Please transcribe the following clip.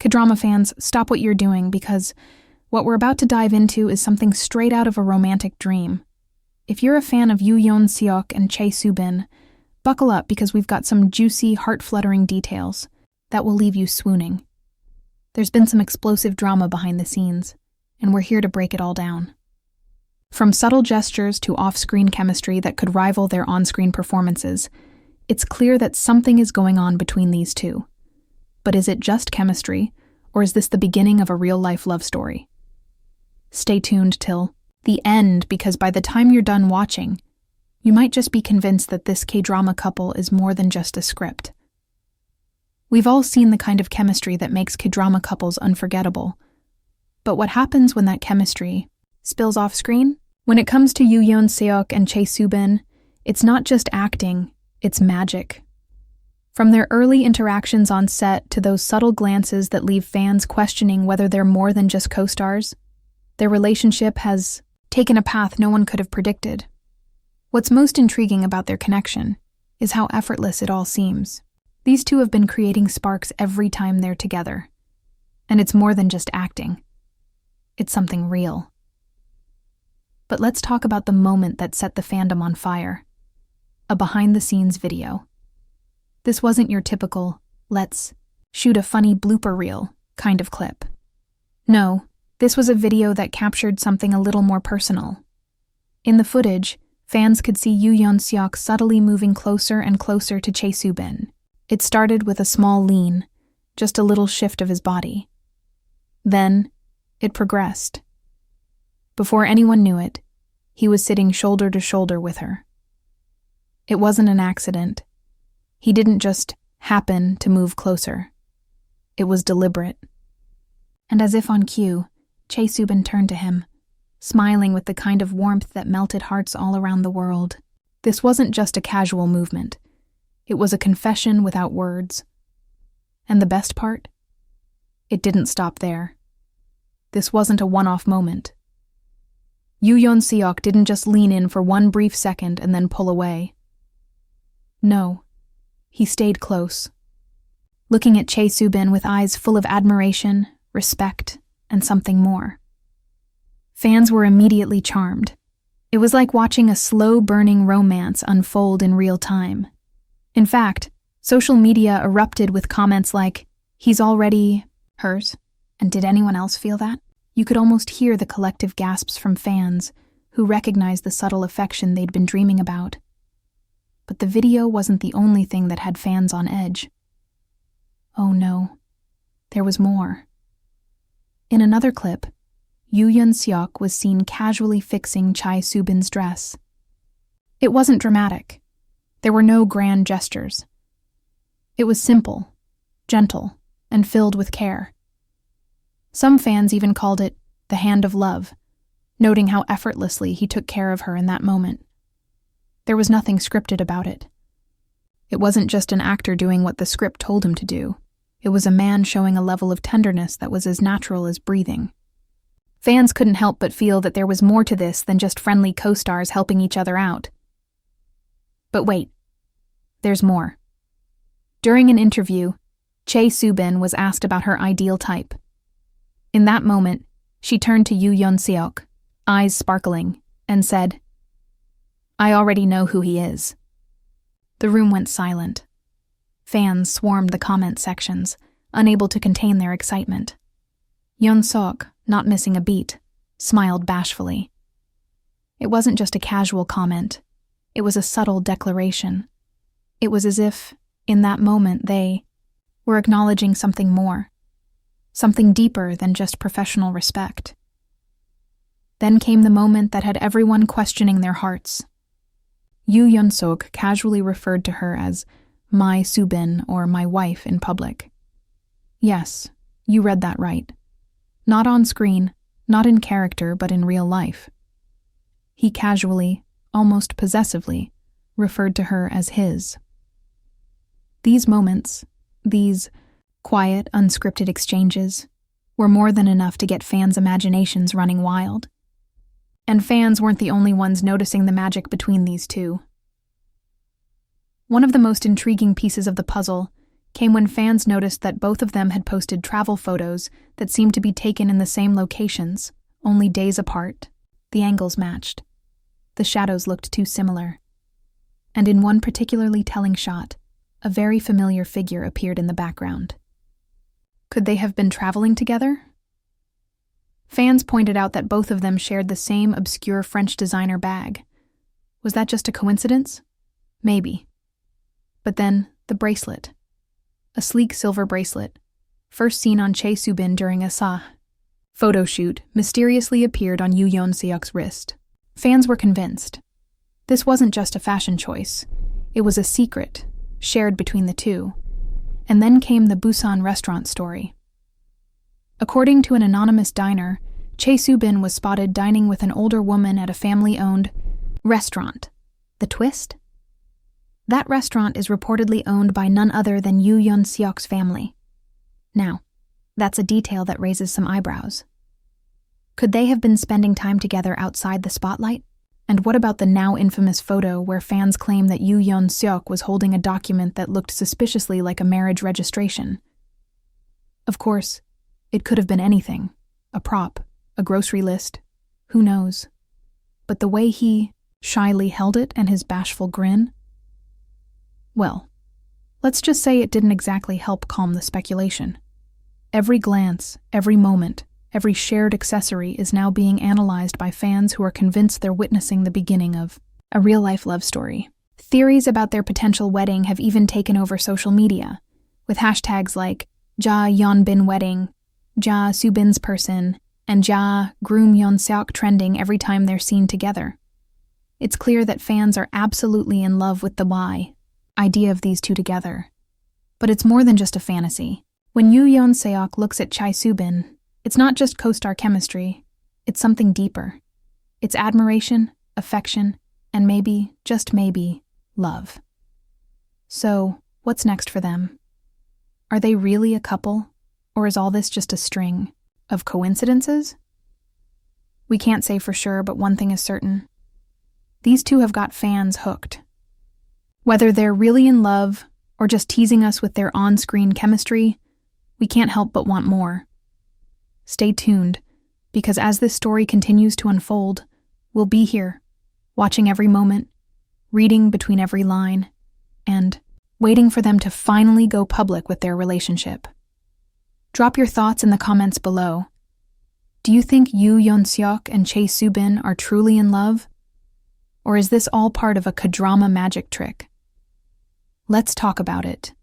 K-drama fans, stop what you're doing because what we're about to dive into is something straight out of a romantic dream. If you're a fan of Yoo Yeon-seok and Chae Soo-bin, buckle up because we've got some juicy, heart-fluttering details that will leave you swooning. There's been some explosive drama behind the scenes, and we're here to break it all down. From subtle gestures to off-screen chemistry that could rival their on-screen performances, it's clear that something is going on between these two. But is it just chemistry, or is this the beginning of a real-life love story? Stay tuned till the end, because by the time you're done watching, you might just be convinced that this K-drama couple is more than just a script. We've all seen the kind of chemistry that makes K-drama couples unforgettable. But what happens when that chemistry spills off screen? When it comes to Yoo Yeon-seok and Chae Soo-bin, it's not just acting, it's magic. From their early interactions on set to those subtle glances that leave fans questioning whether they're more than just co-stars, their relationship has taken a path no one could have predicted. What's most intriguing about their connection is how effortless it all seems. These two have been creating sparks every time they're together. And it's more than just acting. It's something real. But let's talk about the moment that set the fandom on fire. A behind-the-scenes video. This wasn't your typical, let's shoot a funny blooper reel kind of clip. No, this was a video that captured something a little more personal. In the footage, fans could see Yoo Yeon-seok subtly moving closer and closer to Chae Soo-bin. It started with a small lean, just a little shift of his body. Then, it progressed. Before anyone knew it, he was sitting shoulder to shoulder with her. It wasn't an accident. He didn't just happen to move closer. It was deliberate. And as if on cue, Chae Soo-bin turned to him, smiling with the kind of warmth that melted hearts all around the world. This wasn't just a casual movement. It was a confession without words. And the best part? It didn't stop there. This wasn't a one-off moment. Yoo Yeon-seok didn't just lean in for one brief second and then pull away. No, he stayed close, looking at Chae Soo-bin with eyes full of admiration, respect, and something more. Fans were immediately charmed. It was like watching a slow-burning romance unfold in real time. In fact, social media erupted with comments like, "He's already hers," and "Did anyone else feel that?" You could almost hear the collective gasps from fans who recognized the subtle affection they'd been dreaming about. But the video wasn't the only thing that had fans on edge. Oh no, there was more. In another clip, Yoo Yeon-seok was seen casually fixing Chae Soo-bin's dress. It wasn't dramatic. There were no grand gestures. It was simple, gentle, and filled with care. Some fans even called it the hand of love, noting how effortlessly he took care of her in that moment. There was nothing scripted about it. It wasn't just an actor doing what the script told him to do. It was a man showing a level of tenderness that was as natural as breathing. Fans couldn't help but feel that there was more to this than just friendly co-stars helping each other out. But wait, there's more. During an interview, Chae Soo-bin was asked about her ideal type. In that moment, she turned to Yoo Yeon-seok, eyes sparkling, and said, "I already know who he is." The room went silent. Fans swarmed the comment sections, unable to contain their excitement. Yeon-seok, not missing a beat, smiled bashfully. It wasn't just a casual comment. It was a subtle declaration. It was as if, in that moment, they were acknowledging something more, something deeper than just professional respect. Then came the moment that had everyone questioning their hearts. Yoo Yeon-seok casually referred to her as my Soo-bin or my wife in public. Yes, you read that right. Not on screen, not in character, but in real life. He casually, almost possessively, referred to her as his. These moments, these quiet, unscripted exchanges, were more than enough to get fans' imaginations running wild. And fans weren't the only ones noticing the magic between these two. One of the most intriguing pieces of the puzzle came when fans noticed that both of them had posted travel photos that seemed to be taken in the same locations, only days apart. The angles matched. The shadows looked too similar. And in one particularly telling shot, a very familiar figure appeared in the background. Could they have been traveling together? Fans pointed out that both of them shared the same obscure French designer bag. Was that just a coincidence? Maybe. But then, the bracelet. A sleek silver bracelet, first seen on Chae Soo-bin during a photo shoot, mysteriously appeared on Yoo Yeon-seok's wrist. Fans were convinced. This wasn't just a fashion choice. It was a secret, shared between the two. And then came the Busan restaurant story. According to an anonymous diner, Chae Soo-bin was spotted dining with an older woman at a family-owned restaurant. The twist? That restaurant is reportedly owned by none other than Yoo Yeon-seok's family. Now, that's a detail that raises some eyebrows. Could they have been spending time together outside the spotlight? And what about the now infamous photo where fans claim that Yoo Yeon-seok was holding a document that looked suspiciously like a marriage registration? Of course, it could have been anything. A prop, a grocery list, who knows? But the way he shyly held it and his bashful grin? Well, let's just say it didn't exactly help calm the speculation. Every glance, every moment, every shared accessory is now being analyzed by fans who are convinced they're witnessing the beginning of a real-life love story. Theories about their potential wedding have even taken over social media, with hashtags like Chae Yeon-bin wedding, Chae Soo-bin's person, and Chae groom Yeon-seok trending every time they're seen together. It's clear that fans are absolutely in love with the idea of these two together. But it's more than just a fantasy. When Yoo Yeon-seok looks at Chae Soo-bin, it's not just co-star chemistry, it's something deeper. It's admiration, affection, and maybe, just maybe, love. So, what's next for them? Are they really a couple? Or is all this just a string of coincidences? We can't say for sure, but one thing is certain. These two have got fans hooked. Whether they're really in love or just teasing us with their on-screen chemistry, we can't help but want more. Stay tuned, because as this story continues to unfold, we'll be here, watching every moment, reading between every line, and waiting for them to finally go public with their relationship. Drop your thoughts in the comments below. Do you think Yoo Yeon-seok and Chae Soo-bin are truly in love? Or is this all part of a K-drama magic trick? Let's talk about it.